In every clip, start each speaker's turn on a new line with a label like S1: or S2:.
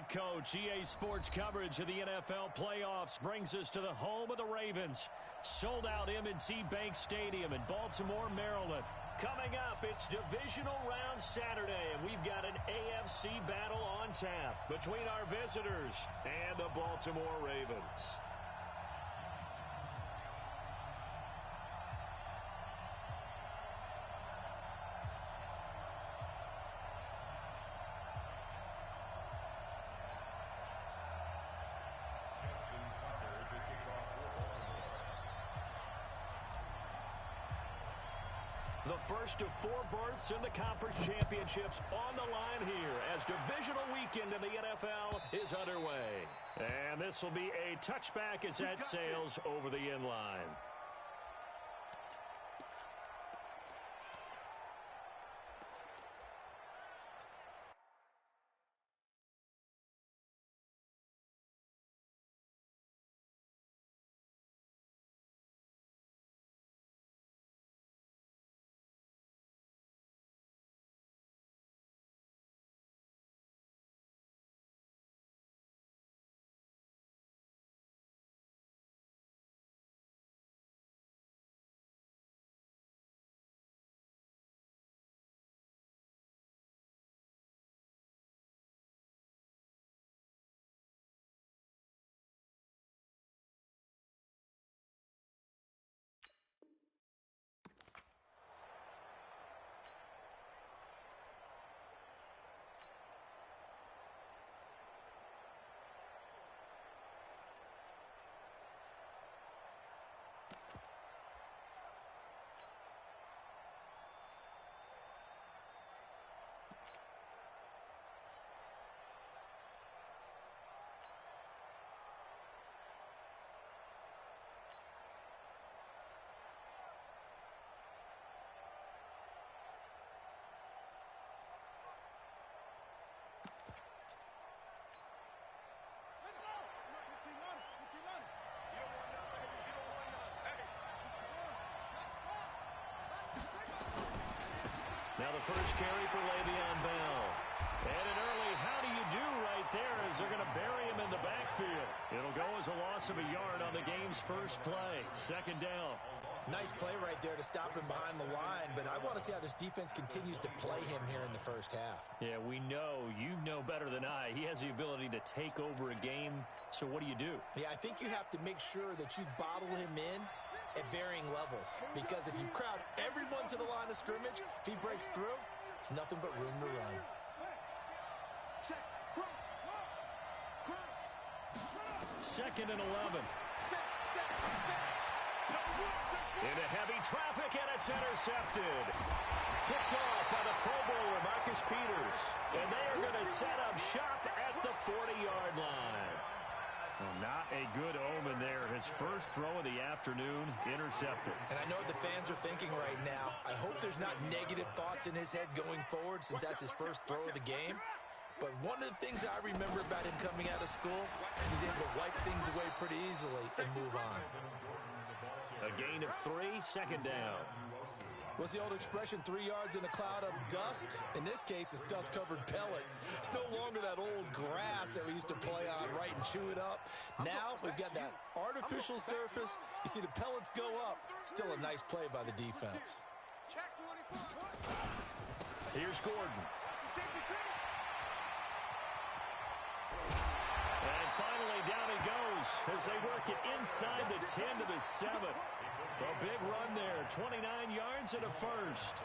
S1: right, Coach. EA Sports coverage of the NFL playoffs brings us to the home of the Ravens. Sold out M&T Bank Stadium in Baltimore, Maryland. Coming up, it's Divisional Round Saturday, and we've got an AFC battle on tap between our visitors and the Baltimore Ravens. The first of 4 berths in the conference championships on the line here as divisional weekend in the NFL is underway. And this will be a touchback as that sails over the end line. Now the first carry for Le'Veon Bell. And an early how do you do right there as they're going to bury him in the backfield. It'll go as a loss of a yard on the game's first play. Second down.
S2: Nice play right there to stop him behind the line, but I want to see how this defense continues to play him here in the first half.
S1: Yeah, we know. You know better than I. He has the ability to take over a game, so what do you do?
S2: Yeah, I think you have to make sure that you bottle him in at varying levels, because if you crowd everyone to the line of scrimmage, if he breaks through, there's nothing but room to run.
S1: Second and 11. Into heavy traffic, and it's intercepted. Picked off by the Pro Bowler, Marcus Peters. And they are going to set up shop at the 40-yard line. Well, not a good omen there. His first throw of the afternoon, intercepted.
S2: And I know what the fans are thinking right now. I hope there's not negative thoughts in his head going forward since that's his first throw of the game. But one of the things I remember about him coming out of school is he's able to wipe things away pretty easily and move on.
S1: A gain of 3, second down.
S2: What's the old expression, 3 yards in a cloud of dust? In this case, it's dust-covered pellets. It's no longer that old grass that we used to play on, right, and chew it up. Now we've got that artificial surface. You see the pellets go up. Still a nice play by the defense.
S1: Here's Gordon. And finally, down he goes as they work it inside the 10 to the 7. A big run there, 29 yards and a first.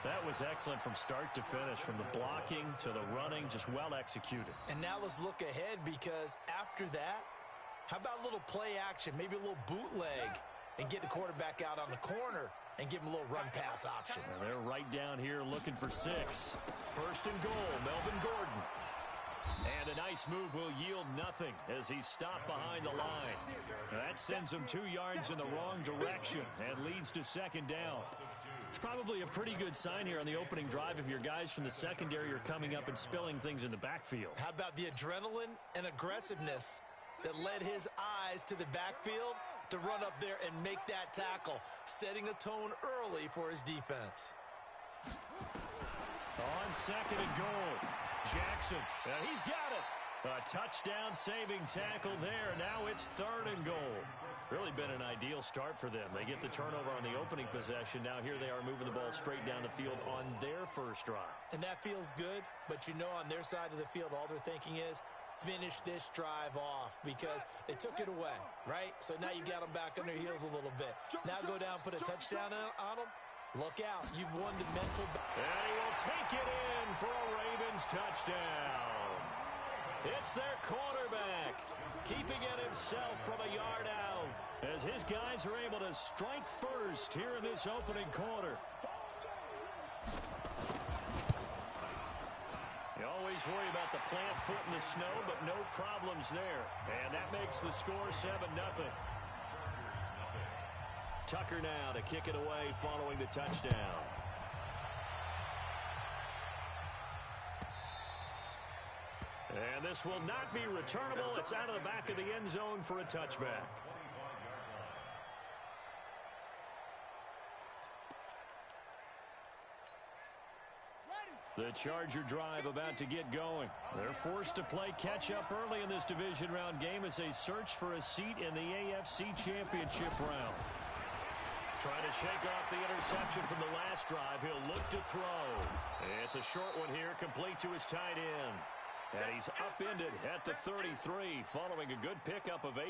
S1: That was excellent from start to finish, from the blocking to the running, just well executed. And now let's look ahead, because after that, how about a little play action, maybe a little bootleg, and get the quarterback out on the corner and give him a little run-pass option. And they're right down here looking for 6. First and goal, Melvin Gordon. And a nice move will yield nothing as he's stopped behind the line. That sends him 2 yards in the wrong direction and leads to second down. It's probably a pretty good sign here on the opening drive if your guys from the secondary are coming up and spilling things in the backfield.
S2: How about the adrenaline and aggressiveness that led his eyes to the backfield to run up there and make that tackle, setting a tone early for his defense. On
S1: second and goal, Jackson. He's got it. A touchdown-saving tackle there. Now it's 3rd and goal. Really been an ideal start for them. They get the turnover on the opening possession. Now here they are moving the ball straight down the field on their first drive.
S2: And that feels good, but you know on their side of the field all they're thinking is finish this drive off because they took it away, right? So now you got them back on their heels a little bit. Now go down, put a touchdown on them. Look out. You've won the mental battle.
S1: And he will take it in for a Ravens touchdown. It's their quarterback keeping it himself from a yard out as his guys are able to strike first here in this opening quarter. You always worry about the plant foot in the snow, but no problems there. And that makes the score 7-0. Tucker now to kick it away following the touchdown. And this will not be returnable. It's out of the back of the end zone for a touchback. The Charger drive about to get going. They're forced to play catch-up early in this division round game as they search for a seat in the AFC Championship round. Trying to shake off the interception from the last drive. He'll look to throw. It's a short one here, complete to his tight end. And he's upended at the 33 following a good pickup of 8.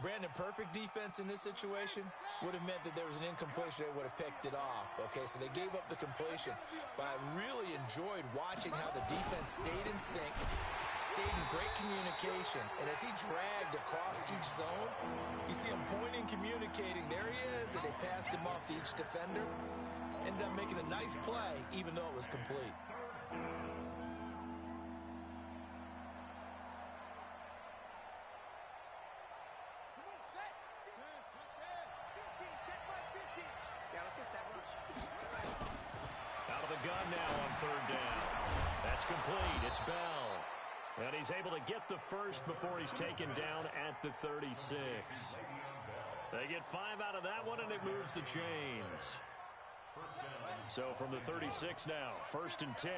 S2: Brandon, perfect defense in this situation would have meant that there was an incompletion. They would have picked it off. Okay, so they gave up the completion. But I really enjoyed watching how the defense stayed in sync, stayed in great communication. And as he dragged across each zone, you see him pointing, communicating. There he is, and they passed him off to each defender. Ended up making a nice play, even though it was complete.
S1: Out of the gun now on 3rd down. That's complete. It's Bell. And he's able to get the first before he's taken down at the 36. They get 5 out of that one, and it moves the chains. So from the 36 now, 1st and 10.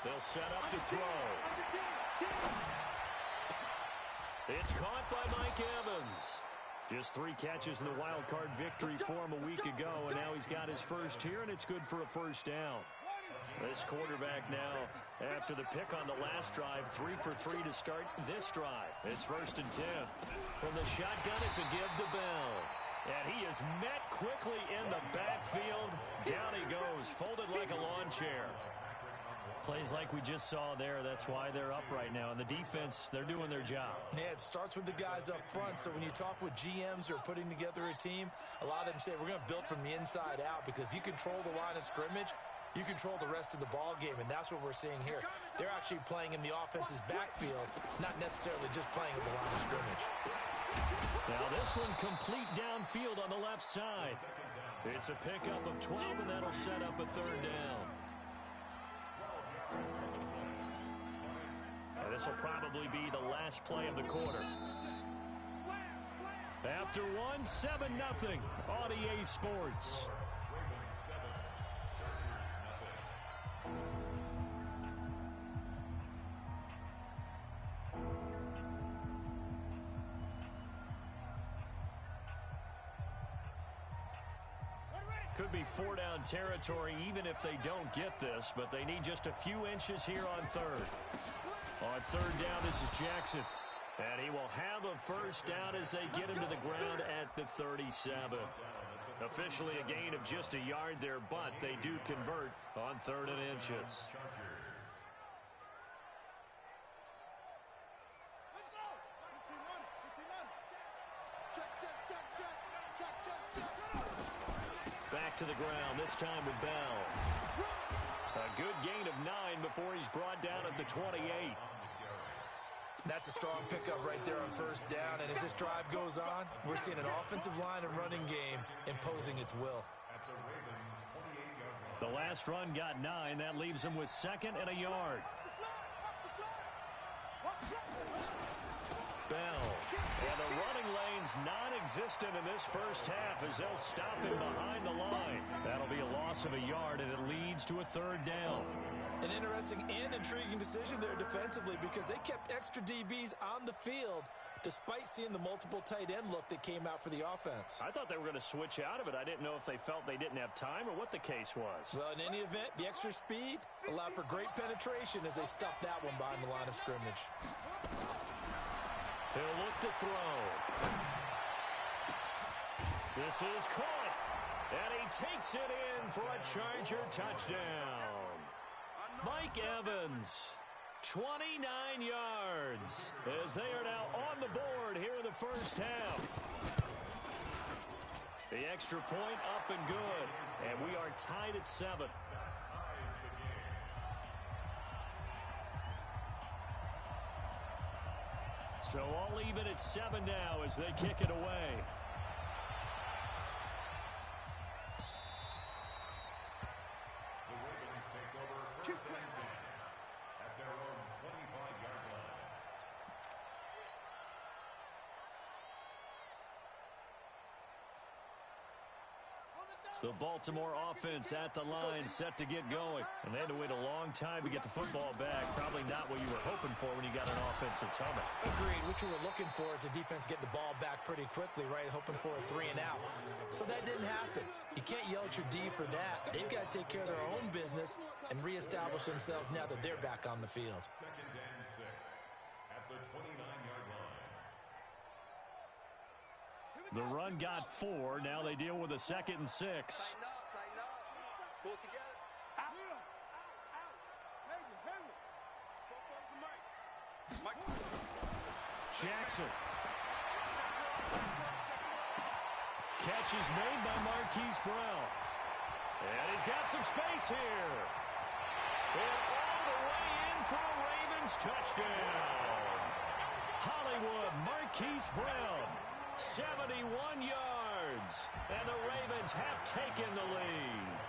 S1: They'll set up to throw. It's caught by Mike Evans. Just 3 catches in the wild card victory for him a week ago, and now he's got his first here, and it's good for a first down. This quarterback now, after the pick on the last drive, 3 for 3 to start this drive. It's 1st and 10. From the shotgun, it's a give to Bell. And he is met quickly in the backfield. Down he goes, folded like a lawn chair. Plays like we just saw there. That's why they're up right now. And the defense, they're doing their job.
S2: Yeah, it starts with the guys up front. So when you talk with GMs who are putting together a team, a lot of them say we're going to build from the inside out, because if you control the line of scrimmage, you control the rest of the ball game, and that's what we're seeing here. They're actually playing in the offense's backfield, not necessarily just playing at the line of scrimmage.
S1: Now this one complete downfield on the left side. It's a pickup of 12, and that'll set up a 3rd down. And this will probably be the last play of the quarter. After one, 7-0 on EA Sports. Could be 4-down territory even if they don't get this, but they need just a few inches here on 3rd. On 3rd down, this is Jackson. And he will have a first down as they get him to the ground at the 37. Officially a gain of just a yard there, but they do convert on 3rd and inches. Back to the ground, this time with Bell. A good gain of 9 before he's brought down at the 28.
S2: That's a strong pickup right there on 1st down. And as this drive goes on, we're seeing an offensive line and running game imposing its will.
S1: The last run got 9. That leaves him with 2nd and a yard. Bell. And the running lane's non-existent in this first half as they'll stop him behind the line. That'll be a loss of a yard, and it leads to a third down.
S2: An interesting and intriguing decision there defensively because they kept extra DBs on the field despite seeing the multiple tight end look that came out for the offense.
S1: I thought they were going to switch out of it. I didn't know if they felt they didn't have time or what the case was.
S2: Well, in any event, the extra speed allowed for great penetration as they stuffed that one behind the line of scrimmage.
S1: He'll look to throw. This is caught. And he takes it in for a Charger touchdown. Mike Evans, 29 yards, as they are now on the board here in the first half. The extra point up and good, and we are tied at 7. So all even at 7 now as they kick it away. The Baltimore offense at the line, set to get going. And they had to wait a long time to get the football back. Probably not what you were hoping for when you got an offense that's humming.
S2: Agreed. What you were looking for is the defense getting the ball back pretty quickly, right? Hoping for a 3 and out. So that didn't happen. You can't yell at your D for that. They've got to take care of their own business and reestablish themselves now that they're back on the field.
S3: 2nd and 6 at the 29-yard line.
S1: The run got 4. Now they deal with a 2nd and 6.
S4: Tighten up. Pull it together. Out. Mike.
S1: Jackson. Catch is made by Marquise Brown. And he's got some space here. And all the way in for a Ravens touchdown. Hollywood, Marquise Brown. 71 yards, and the Ravens have taken the lead.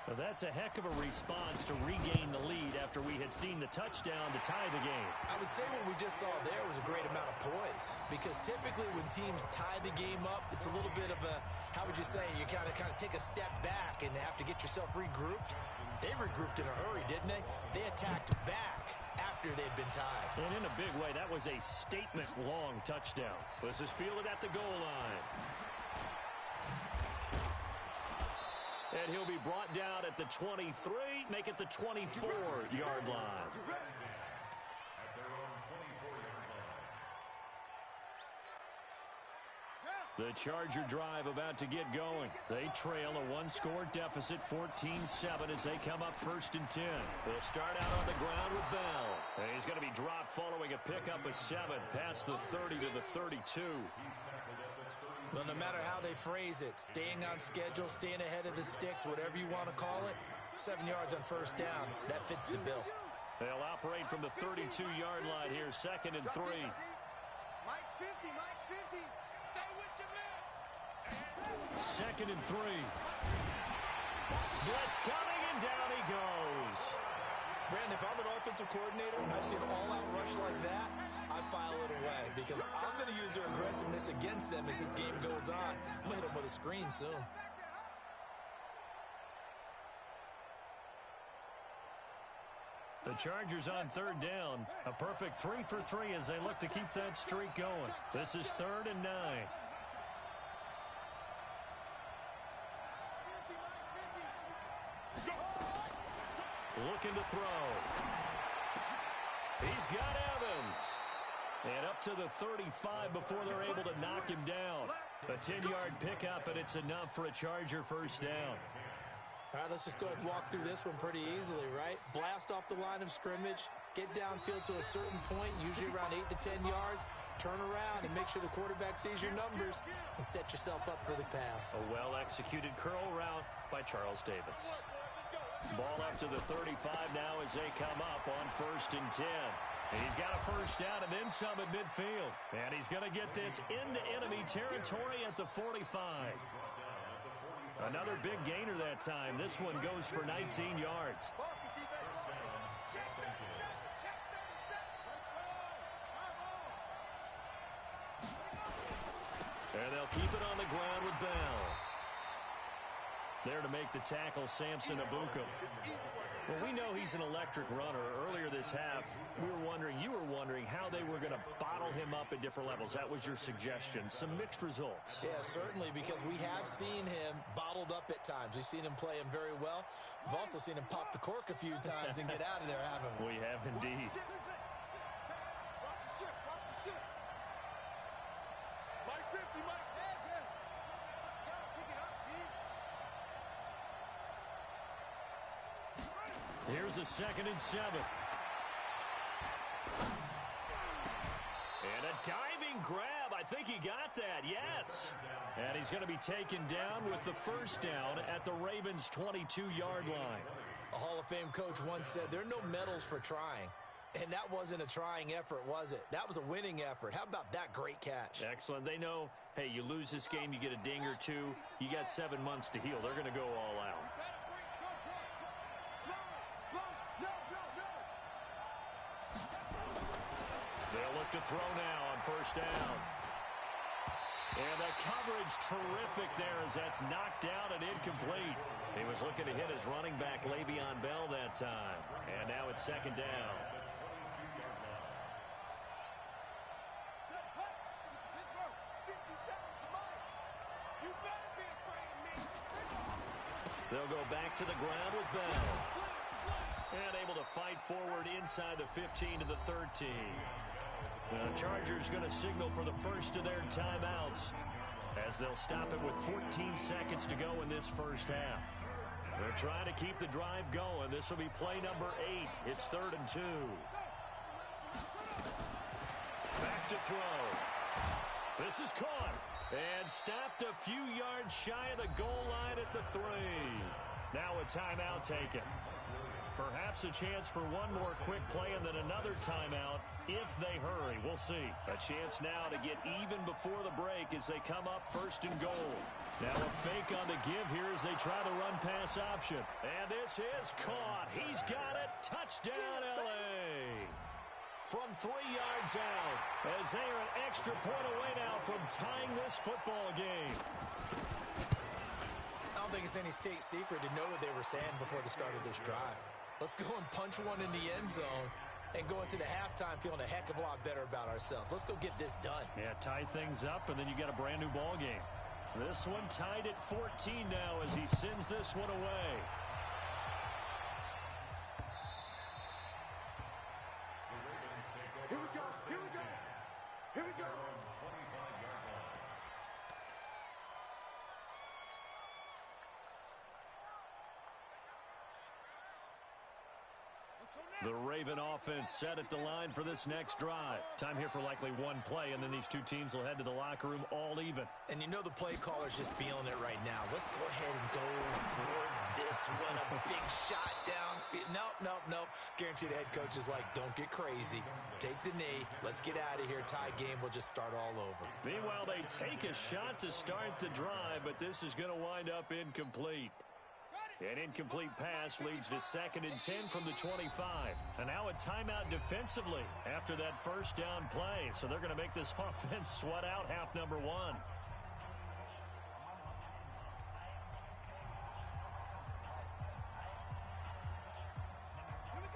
S1: Well, that's a heck of a response to regain the lead after we had seen the touchdown to tie the game.
S2: I would say what we just saw there was a great amount of poise because typically when teams tie the game up, it's a little bit of a, how would you say, you kind of take a step back and have to get yourself regrouped. They regrouped in a hurry, didn't they? They attacked back after they'd been tied.
S1: And in a big way, that was a statement-long touchdown. This is fielded at the goal line. And he'll be brought down at the 23, make it the 24-yard line.
S3: At their own 24-yard line.
S1: The Charger drive about to get going. They trail a one-score deficit, 14-7, as they come up 1st and 10. They'll start out on the ground with Bell. And he's going to be dropped following a pickup of 7 past the 30 to the 32.
S2: Well, no matter how they phrase it, staying on schedule, staying ahead of the sticks, whatever you want to call it, 7 yards on 1st down, that fits the bill.
S1: They'll operate from the 32-yard line here, 2nd and 3.
S4: Mike's 50. Stay with your man.
S1: 2nd and 3. Blitz coming, and down he goes.
S2: Brandon, if I'm an offensive coordinator and I see an all-out rush like that, I file it away because I'm going to use their aggressiveness against them as this game goes on. I'm going to hit them with a screen soon.
S1: The Chargers on 3rd down. A perfect 3 for 3 as they look to keep that streak going. This is 3rd and 9. Looking to throw. He's got Evans. And up to the 35 before they're able to knock him down. A 10-yard pickup, and it's enough for a Charger 1st down.
S2: All right, let's just go ahead and walk through this one pretty easily, right? Blast off the line of scrimmage, get downfield to a certain point, usually around 8 to 10 yards, turn around and make sure the quarterback sees your numbers and set yourself up for the pass.
S1: A well-executed curl route by Charles Davis. Ball up to the 35 now as they come up on 1st and 10. And he's got a 1st down and then some at midfield. And he's going to get this into enemy territory at the 45. Another big gainer that time. This one goes for 19 yards. And they'll keep it on the ground with Bell. There to make the tackle, Samson Abuka. Well, we know he's an electric runner. Earlier this half, you were wondering how they were going to bottle him up at different levels. That was your suggestion. Some mixed results.
S2: Yeah, certainly, because we have seen him bottled up at times. We've seen him play him very well. We've also seen him pop the cork a few times and get out of there, haven't we?
S1: We have indeed. Here's a 2nd and 7. And a diving grab. I think he got that. Yes. And he's going to be taken down with the first down at the Ravens' 22-yard line.
S2: A Hall of Fame coach once said, there are no medals for trying. And that wasn't a trying effort, was it? That was a winning effort. How about that great catch?
S1: Excellent. They know, hey, you lose this game, you get a ding or two. You got 7 months to heal. They're going to go all out. They'll look to throw now on first down. And the coverage terrific there as that's knocked down and incomplete. He was looking to hit his running back, Le'Veon Bell, that time. And now it's 2nd down. They'll go back to the ground with Bell. And able to fight forward inside the 15 to the 13. The Chargers going to signal for the first of their timeouts as they'll stop it with 14 seconds to go in this first half. They're trying to keep the drive going. This will be play number 8. It's 3rd and 2. Back to throw. This is caught and stopped a few yards shy of the goal line at the 3. Now a timeout taken. Perhaps a chance for one more quick play and then another timeout if they hurry. We'll see. A chance now to get even before the break as they come up 1st and goal. Now a fake on the give here as they try the run-pass option. And this is caught. He's got it. Touchdown, L.A. From 3 yards out as they are an extra point away now from tying this football game.
S2: I don't think it's any state secret to know what they were saying before the start of this drive. Let's go and punch one in the end zone and go into the halftime feeling a heck of a lot better about ourselves. Let's go get this done.
S1: Yeah, tie things up, and then you get a brand-new ball game. This one tied at 14 now as he sends this one away.
S3: Here we go. Here we go. Here we go.
S1: The Raven offense set at the line for this next drive. Time here for likely one play, and then these two teams will head to the locker room all even.
S2: And you know the play caller's just feeling it right now. Let's go ahead and go for this one. A big shot down. Nope. Guaranteed the head coach is like, don't get crazy. Take the knee. Let's get out of here. Tie game. We'll just start all over.
S1: Meanwhile, they take a shot to start the drive, but this is going to wind up incomplete. An incomplete pass leads to 2nd and 10 from the 25. And now a timeout defensively after that first down play. So they're going to make this offense sweat out half number 1.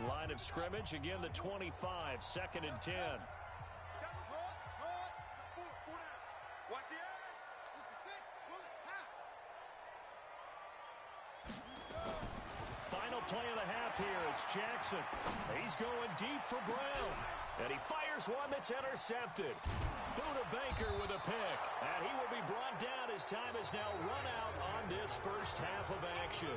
S1: Line of scrimmage, again the 25, 2nd and 10. Final play of the half here. It's Jackson. He's going deep for Brown. And he fires one that's intercepted. Buda Baker with a pick. And he will be brought down as time is now run out on this first half of action.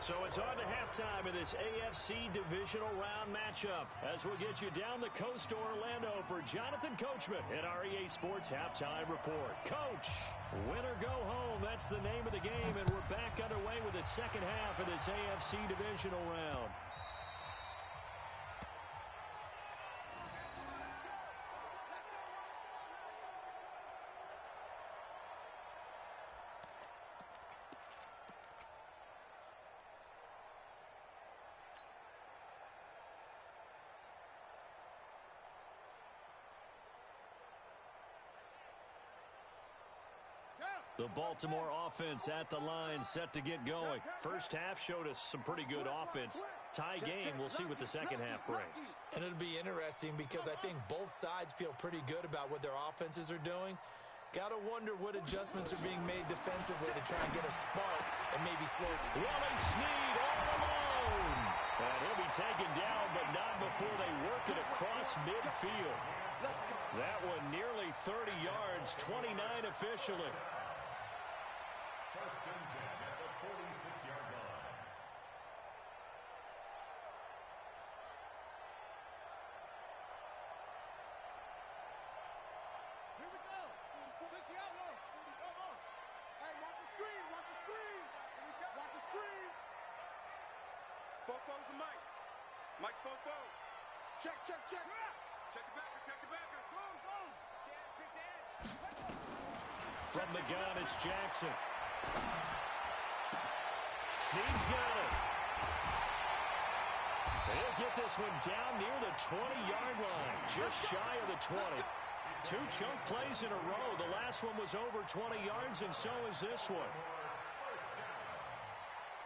S1: So it's on to halftime in this AFC Divisional Round matchup as we'll get you down the coast to Orlando for Jonathan Coachman at our EA Sports Halftime Report. Coach, win or go home, that's the name of the game, and we're back underway with the second half of this AFC Divisional Round. The Baltimore offense at the line, set to get going. First half showed us some pretty good offense. Tie game, we'll see what the second half brings.
S2: And it'll be interesting because I think both sides feel pretty good about what their offenses are doing. Got to wonder what adjustments are being made defensively to try and get a spark and maybe slow.
S1: Willie Snead all alone. And he'll be taken down, but not before they work it across midfield. That one nearly 30 yards, 29 officially.
S3: First and 10 at the 46-yard line.
S5: Here we go. 6-yard line. Come on. Hey, watch the screen. Watch the screen. Watch the screen.
S4: Fofo's the Mike. Mike's Fofo.
S5: Check, check, check.
S4: Check the backer, check the backer.
S5: Go, go.
S1: From the gun, it's Jackson. Snead's got it. They'll get this one down near the 20-yard line, just shy of the 20. Two chunk plays in a row. The last one was over 20 yards, and so is this one.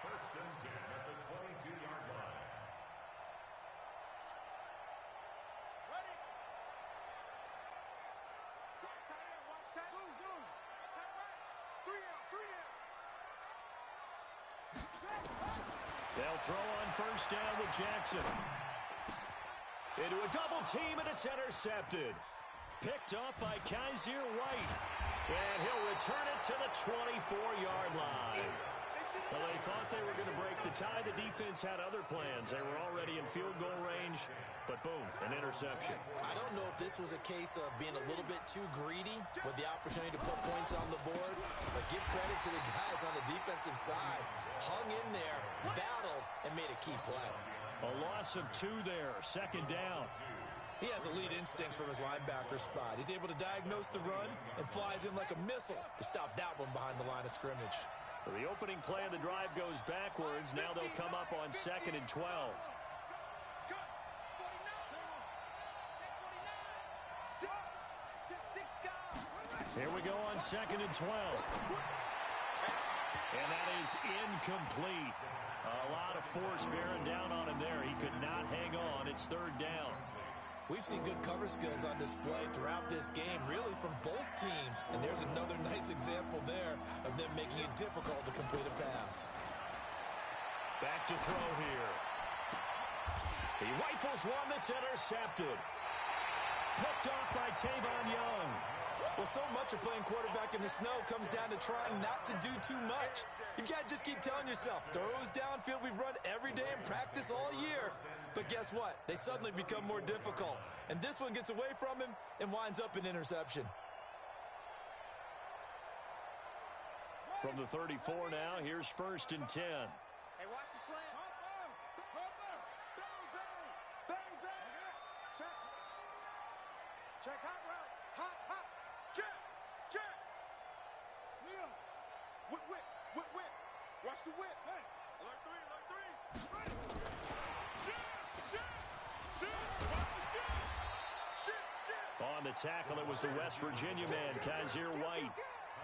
S3: First and 10 at the 22-yard line.
S5: Ready? Watch tight end. Watch tight end. Zoom. Tight right. 3 out. 3 out.
S1: They'll throw on first down with Jackson. Into a double team, and it's intercepted. Picked up by Kaiser White. And he'll return it to the 24-yard line. Well, they thought they were going to break the tie. The defense had other plans. They were already in field goal range, but boom, an interception.
S2: I don't know if this was a case of being a little bit too greedy with the opportunity to put points on the board, but give credit to the guys on the defensive side. Hung in there, battled, and made a key play.
S1: A loss of 2 there, second down.
S2: He has elite instincts from his linebacker spot. He's able to diagnose the run and flies in like a missile to stop that one behind the line of scrimmage.
S1: So the opening play of the drive goes backwards. Now they'll come up on 2nd and 12. Here we go on 2nd and 12. And that is incomplete. A lot of force bearing down on him there. He could not hang on. It's 3rd down.
S2: We've seen good cover skills on display throughout this game, really from both teams. And there's another nice example there of them making it difficult to complete a pass.
S1: Back to throw here. He rifles one that's intercepted. Picked off by Tavon Young.
S2: Well, so much of playing quarterback in the snow comes down to trying not to do too much. You've got to just keep telling yourself, throws downfield we've run every day in practice all year. But guess what? They suddenly become more difficult. And this one gets away from him and winds up an interception.
S1: From the 34 now, here's 1st and 10.
S5: Hey, watch the slant. Bang, bang. Check. Check hot route. Hot. Check. Yeah. Whip. Watch the whip. Hey.
S4: Alert 3, alert 3.
S5: Ready.
S1: On the tackle, it was the West Virginia man, Kaiser White.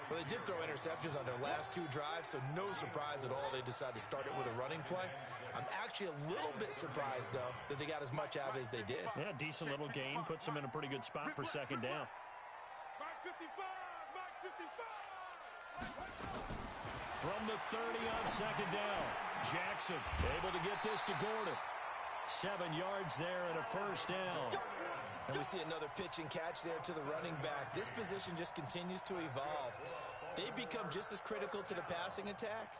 S2: Well, they did throw interceptions on their last 2 drives, so no surprise at all they decided to start it with a running play. I'm actually a little bit surprised, though, that they got as much out of it as they did.
S1: Yeah, decent little gain. Puts them in a pretty good spot for 2nd down.
S5: Mike 55.
S1: From the 30 on 2nd down, Jackson able to get this to Gordon. 7 yards there and a 1st down.
S2: And we see another pitch and catch there to the running back. This position just continues to evolve. They become just as critical to the passing attack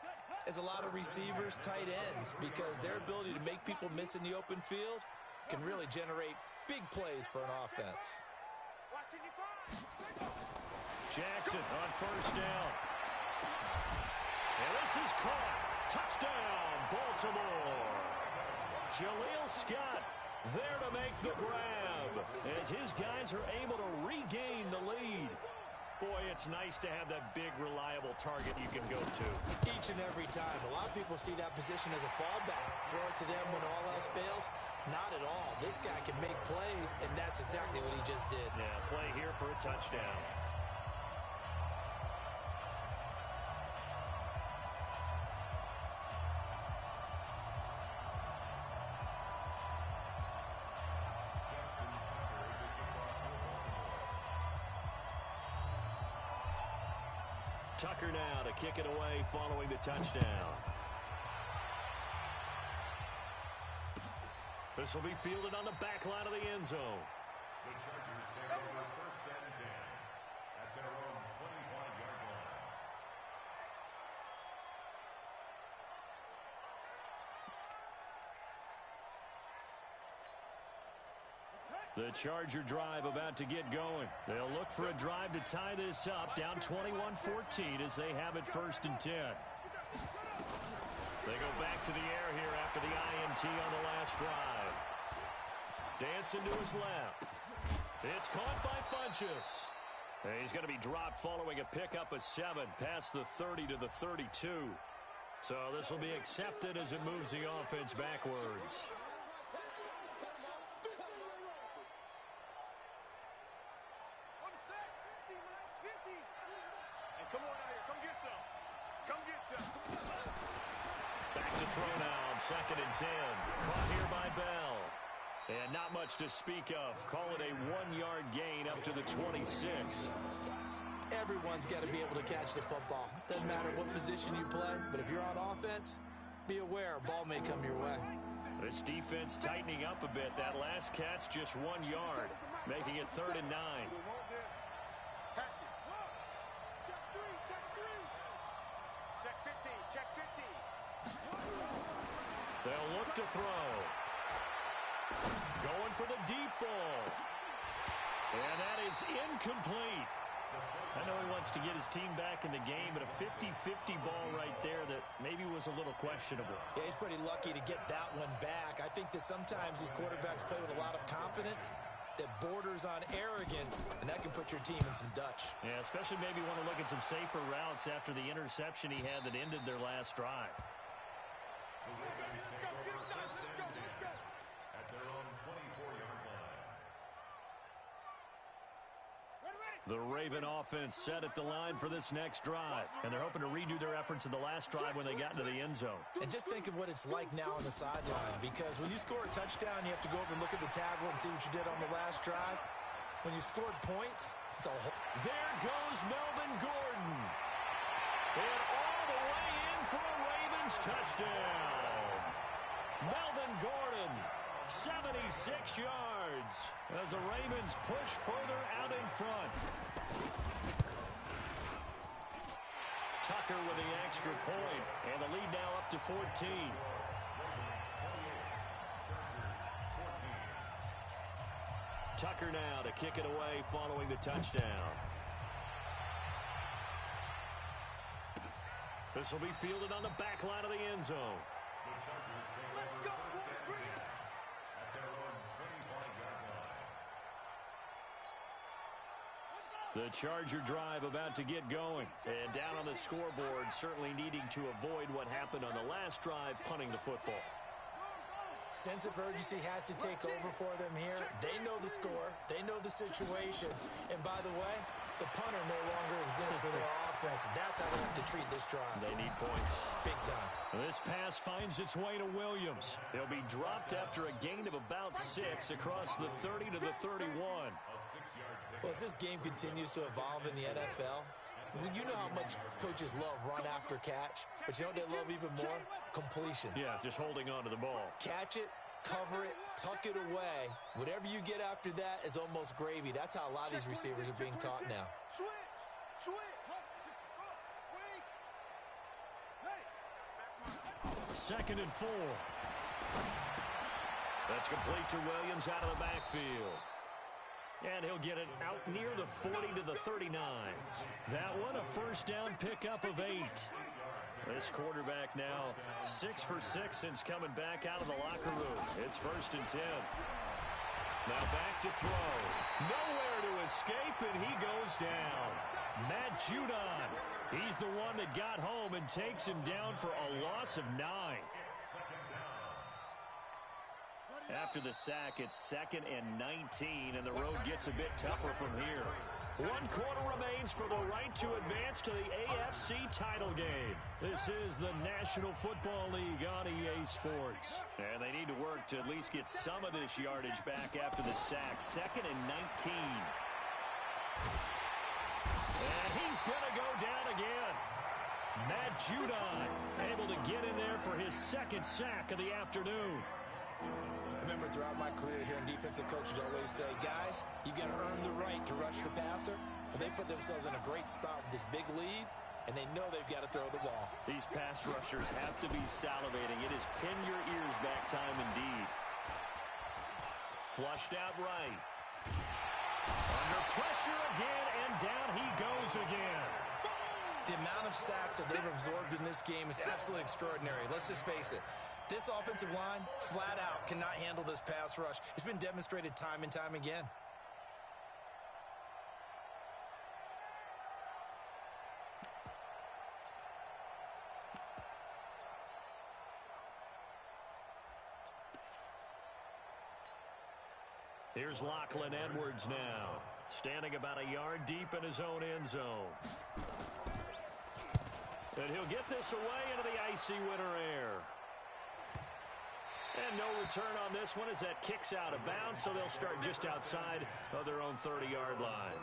S2: as a lot of receivers, tight ends, because their ability to make people miss in the open field can really generate big plays for an offense.
S1: Jackson on 1st down. And this is caught. Touchdown, Baltimore. Jaleel Scott there to make the grab as his guys are able to regain the lead. Boy, it's nice to have that big, reliable target you can go to.
S2: Each and every time. A lot of people see that position as a fallback. Throw it to them when all else fails. Not at all. This guy can make plays, and that's exactly what he just did.
S1: Yeah, play here for a touchdown. Tucker now to kick it away following the touchdown. This will be fielded on the back line of the end zone.
S3: The Chargers take over first and 10 at their own 25-yard line.
S1: The Charger drive about to get going. They'll look for a drive to tie this up, down 21-14 as they have it first and 10. They go back to the air here after the INT on the last drive. Dancing to his left. It's caught by Funchess. And he's going to be dropped following a pickup of 7 past the 30 to the 32. So this will be accepted as it moves the offense backwards.
S5: Come on out here. Come get some. Come get some.
S1: Back to throw now on second and 10. Caught here by Bell. And not much to speak of. Call it a 1-yard gain up to the 26.
S2: Everyone's got to be able to catch the football. Doesn't matter what position you play, but if you're on offense, be aware a ball may come your way.
S1: This defense tightening up a bit. That last catch just 1 yard, making it 3rd and 9.
S5: We want this. Catch it. Check 3. Check 3. Check 15. Check 15.
S1: They'll look to throw. Going for the deep ball. And that is incomplete. I know he wants to get his team back in the game, but a 50-50 ball right there that maybe was a little questionable.
S2: Yeah, he's pretty lucky to get that one back. I think that sometimes these quarterbacks play with a lot of confidence that borders on arrogance, and that can put your team in some Dutch.
S1: Yeah, especially maybe want to look at some safer routes after the interception he had that ended their last drive.
S3: The Ravens take over first and 10 at their own 24-yard line.
S1: The Raven offense set at the line for this next drive, and they're hoping to redo their efforts in the last drive when they got into the end zone.
S2: And just think of what it's like now on the sideline, because when you score a touchdown, you have to go over and look at the tablet and see what you did on the last drive. When you scored points, it's a whole...
S1: There goes Melvin Gordon. And all the way in for a Ravens touchdown. Melvin Gordon, 76 yards, as the Ravens push further out in front. Tucker with the extra point, and the lead now up to 14. Tucker now to kick it away following the touchdown. This will be fielded on the back line of the end zone.
S3: The Chargers take over first and 10 at their own 25-yard line.
S1: The Charger drive about to get going. And down on the scoreboard, certainly needing to avoid what happened on the last drive, punting the football.
S2: Sense of urgency has to take over for them here. They know the score. They know the situation. And by the way, the punter no longer exists for their offense. That's how they have to treat this drive.
S1: They need points.
S2: Big time.
S1: This pass finds its way to Williams. They'll be dropped after a gain of about 6 across the 30 to the 31.
S2: Well, as this game continues to evolve in the NFL, you know how much coaches love run after catch, but you know what they love even more? Completion.
S1: Yeah, just holding on to the ball.
S2: Catch it, cover it, tuck it away. Whatever you get after that is almost gravy. That's how a lot of these receivers are being taught now.
S5: Switch.
S1: Second and 4. That's complete to Williams out of the backfield. And he'll get it out near the 40 to the 39. That one a first down pickup of 8. This quarterback now 6 for 6 since coming back out of the locker room. It's first and 10. Now back to throw. Nowhere to escape, and he goes down. Matt Judon. He's the one that got home and takes him down for a loss of 9. After the sack, it's 2nd and 19, and the road gets a bit tougher from here. 1 quarter remains for the right to advance to the AFC title game. This is the National Football League on EA Sports. And they need to work to at least get some of this yardage back after the sack. 2nd and 19. And he's going to go down again. Judon able to get in there for his second sack of the afternoon.
S2: I remember throughout my career here in defensive coaches always say, guys, you got to earn the right to rush the passer. Well, they put themselves in a great spot with this big lead, and they know they've got to throw the ball.
S1: These pass rushers have to be salivating. It is pin your ears back time indeed. Flushed out right. Under pressure again, and down he goes again.
S2: The amount of sacks that they've absorbed in this game is absolutely extraordinary. Let's just face it. This offensive line, flat out, cannot handle this pass rush. It's been demonstrated time and time again.
S1: Here's Lachlan Edwards now, standing about a yard deep in his own end zone. And he'll get this away into the icy winter air. And no return on this one as that kicks out of bounds, so they'll start just outside of their own 30-yard line.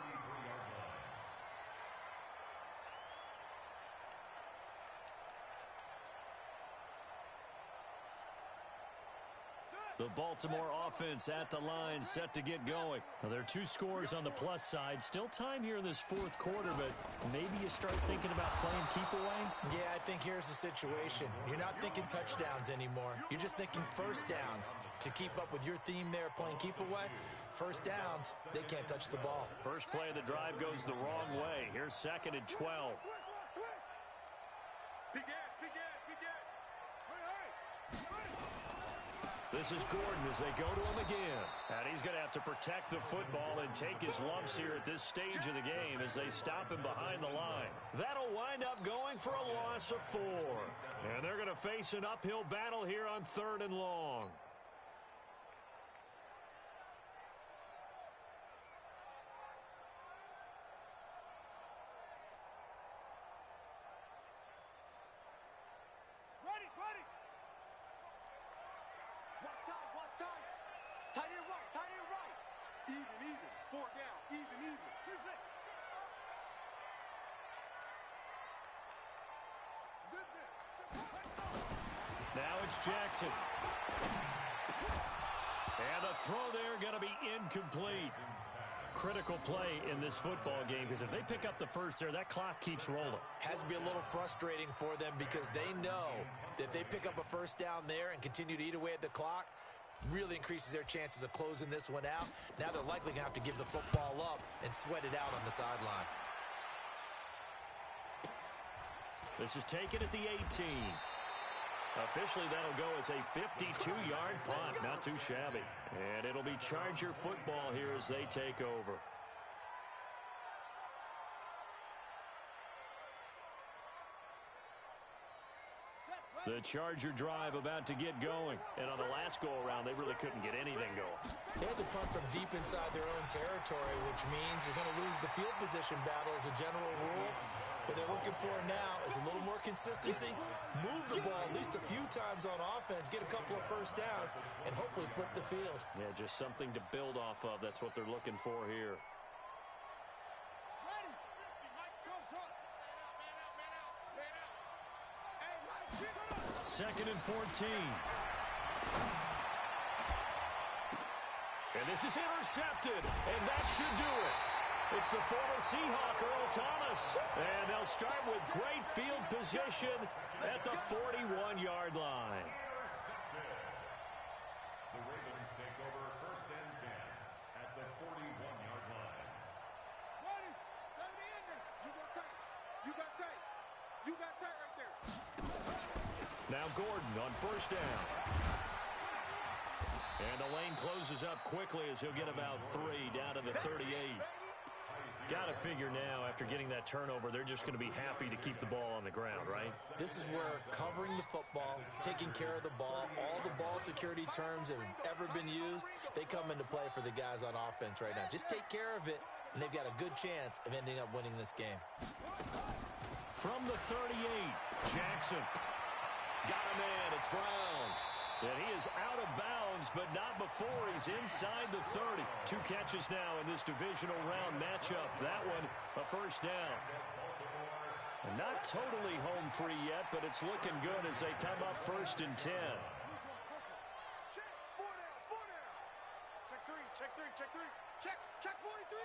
S1: The Baltimore offense at the line, set to get going. Now, there are 2 scores on the plus side. Still time here in this fourth quarter, but maybe you start thinking about playing keep away?
S2: Yeah, I think here's the situation. You're not thinking touchdowns anymore. You're just thinking first downs. To keep up with your theme there, playing keep away, first downs, they can't touch the ball.
S1: First play of the drive goes the wrong way. Here's 2nd and 12. This is Gordon as they go to him again. And he's going to have to protect the football and take his lumps here at this stage of the game as they stop him behind the line. That'll wind up going for a loss of 4. And they're going to face an uphill battle here on 3rd and long. Now it's Jackson. And the throw there going to be incomplete. Critical play in this football game because if they pick up the first there, that clock keeps rolling.
S2: Has to be a little frustrating for them because they know that if they pick up a first down there and continue to eat away at the clock, really increases their chances of closing this one out. Now they're likely going to have to give the football up and sweat it out on the sideline.
S1: This is taken at the 18. Officially, that'll go as a 52-yard punt. Not too shabby. And it'll be Charger football here as they take over. The Charger drive about to get going. And on the last go-around, they really couldn't get anything going.
S2: They had to punt from deep inside their own territory, which means you're going to lose the field position battle as a general rule. What they're looking for now is a little more consistency, move the ball at least a few times on offense, get a couple of first downs, and hopefully flip the field.
S1: Yeah, just something to build off of. That's what they're looking for here. Second and 14. And this is intercepted, and that should do it. It's the former Seahawk, Earl Thomas. And they'll start with great field position at the 41-yard line.
S3: The Ravens take over 1st and 10 at the 41-yard line.
S5: Ready? Say the ending. You got tight. You got tight. You got tight right there.
S1: Now Gordon on first down. And the lane closes up quickly as he'll get about 3 down to the 38. Got to figure now, after getting that turnover, they're just going to be happy to keep the ball on the ground, right?
S2: This is where covering the football, taking care of the ball, all the ball security terms that have ever been used, they come into play for the guys on offense right now. Just take care of it, and they've got a good chance of ending up winning this game.
S1: From the 38, Jackson. Got a man, it's Brown. And he is out of bounds, but not before he's inside the 30. 2 catches now in this divisional round matchup. That one, a first down. Not totally home free yet, but it's looking good as they come up 1st and 10.
S5: Check. 4 down. Check 3. Check 43.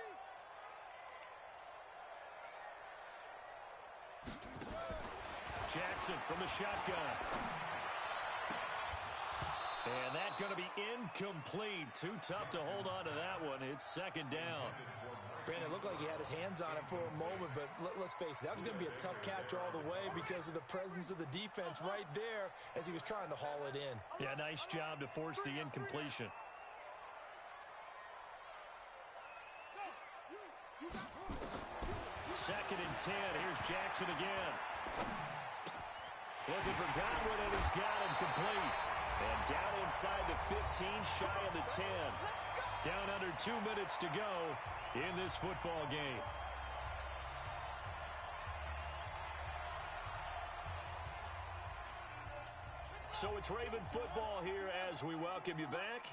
S1: Jackson from the shotgun. And that's going to be incomplete. Too tough to hold on to that one. It's 2nd down.
S2: Brandon, it looked like he had his hands on it for a moment, but let's face it, that was going to be a tough catch all the way because of the presence of the defense right there as he was trying to haul it in.
S1: Yeah, nice job to force the incompletion. Second and 10. Here's Jackson again. Looking for Godwin, and he's got him complete. And down inside the 15, shy of the 10. Down under 2 minutes to go in this football game. So it's Raven football here as we welcome you back.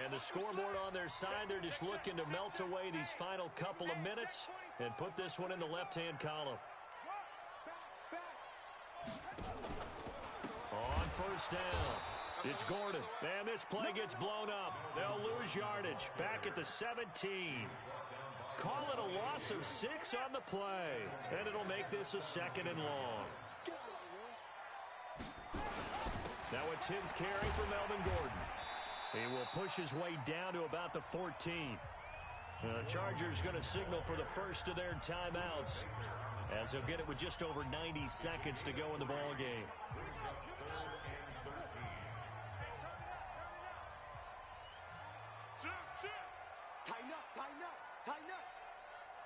S1: And the scoreboard on their side, they're just looking to melt away these final couple of minutes and put this one in the left-hand column. On 1st down, it's Gordon. And this play gets blown up. They'll lose yardage. Back at the 17. Call it a loss of 6 on the play. And it'll make this a 2nd and long. Now a 10th carry for Melvin Gordon. He will push his way down to about the 14. The Chargers going to signal for the first of their timeouts as they'll get it with just over 90 seconds to go in the ball game.
S5: Tighten up.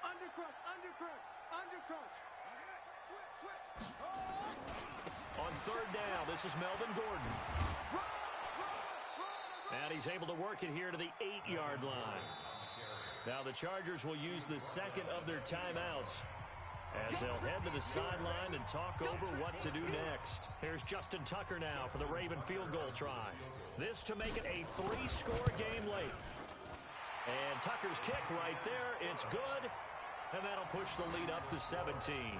S5: Undercrunch. Switch.
S1: On 3rd down, this is Melvin Gordon. And he's able to work it here to the 8-yard line. Now the Chargers will use the 2nd of their timeouts as they'll head to the sideline and talk over what to do next. Here's Justin Tucker now for the Raven field goal try. This to make it a 3-score game late. And Tucker's kick right there. It's good. And that'll push the lead up to 17.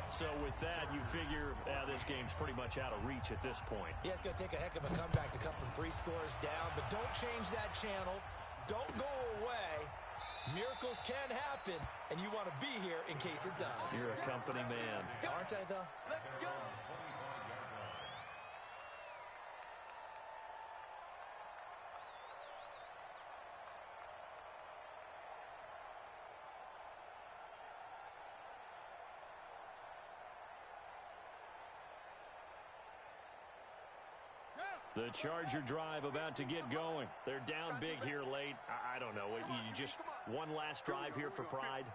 S1: So with that, you figure this game's pretty much out of reach at this point.
S2: Yeah, it's going to take a heck of a comeback to come from 3 scores down, but don't change that channel. Don't go away. Miracles can happen, and you want to be here in case it does.
S1: You're a company man.
S2: Aren't I, though?
S5: Let's go.
S1: The Charger drive about to get going. They're down big here late. I don't know. You just one last drive here for pride?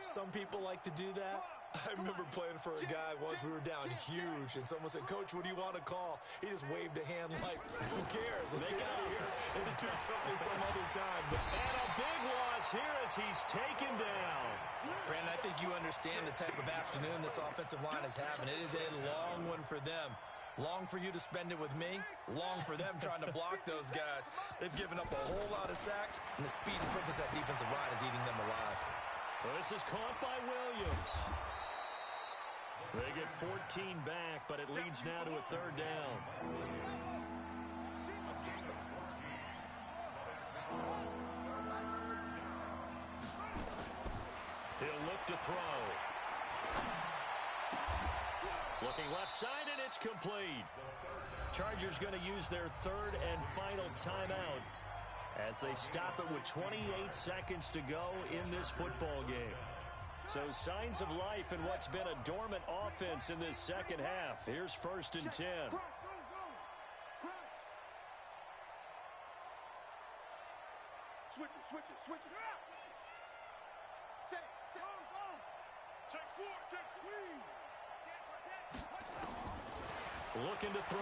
S2: Some people like to do that. I remember playing for a guy once. We were down huge, and someone said, "Coach, what do you want to call?" He just waved a hand like, "Who cares? Let's get out of here and do something some other time." But
S1: and a big loss here as he's taken down.
S2: Brandon, I think you understand the type of afternoon this offensive line is having. It is a long one for them. Long for you to spend it with me. Long for them trying to block those guys. They've given up a whole lot of sacks, and the speed and quickness of that defensive line is eating them alive.
S1: Well, this is caught by Williams. They get 14 back, but it leads now to a 3rd down. He'll look to throw. Looking left side, and it's complete. Chargers going to use their 3rd and final timeout as they stop it with 28 seconds to go in this football game. So signs of life in what's been a dormant offense in this 2nd half. Here's 1st and 10.
S5: Switch it. Set. Check 4.
S1: Looking to throw.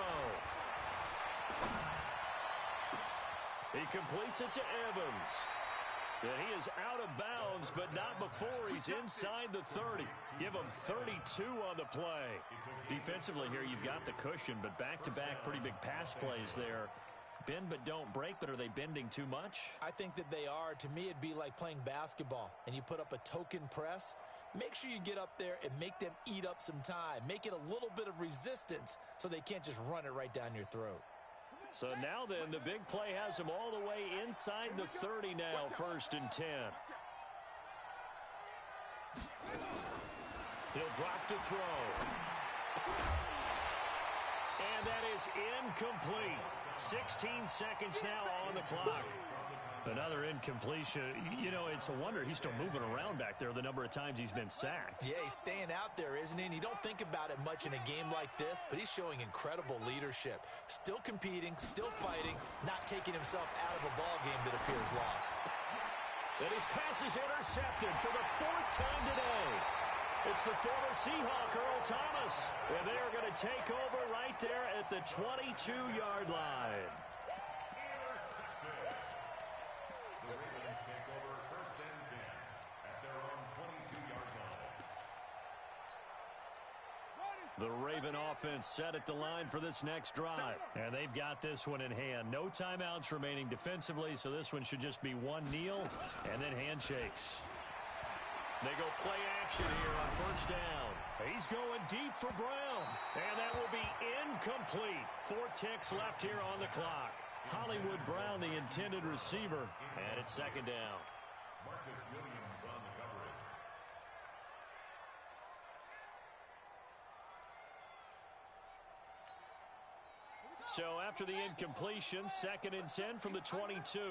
S1: He completes it to Evans. And he is out of bounds, but not before he's inside the 30. Give him 32 on the play. Defensively here, you've got the cushion, but back-to-back pretty big pass plays there. Bend but don't break, but are they bending too much?
S2: I think that they are. To me, it'd be like playing basketball, and you put up a token press. make sure you get up there and make them eat up some time. Make it a little bit of resistance so they can't just run it right down your throat.
S1: So now then, the big play has him all the way inside the 30 now, 1st and 10. He'll drop to throw. And that is incomplete. 16 seconds now on the clock. Another incompletion. You know, it's a wonder he's still moving around back there the number of times he's been sacked.
S2: Yeah, he's staying out there, isn't he? And you don't think about it much in a game like this, but he's showing incredible leadership. Still competing, still fighting, not taking himself out of a ball game that appears lost.
S1: And his pass is intercepted for the 4th time today. It's the former Seahawk, Earl Thomas. And they are going to take over right there at the 22-yard line.
S3: The Ravens take over 1st and 10 at their own 22-yard line.
S1: The Raven offense set at the line for this next drive. And they've got this one in hand. No timeouts remaining defensively, so this one should just be one kneel and then handshakes. They go play action here on 1st down. He's going deep for Brown. And that will be incomplete. 4 ticks left here on the clock. Hollywood Brown, the intended receiver, and it's 2nd down.
S3: Marcus Williams on the coverage.
S1: So after the incompletion, 2nd and 10 from the 22.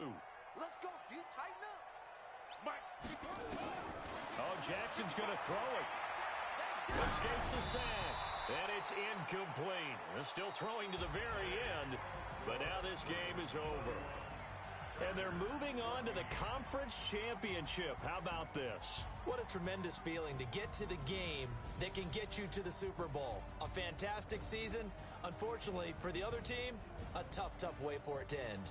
S4: Let's go, D. Tighten up.
S1: Oh, Jackson's going to throw it. Escapes the sack. And it's incomplete. They're still throwing to the very end. But now this game is over. And they're moving on to the conference championship. How about this?
S2: What a tremendous feeling to get to the game that can get you to the Super Bowl. A fantastic season. Unfortunately, for the other team, a tough, tough way for it to end.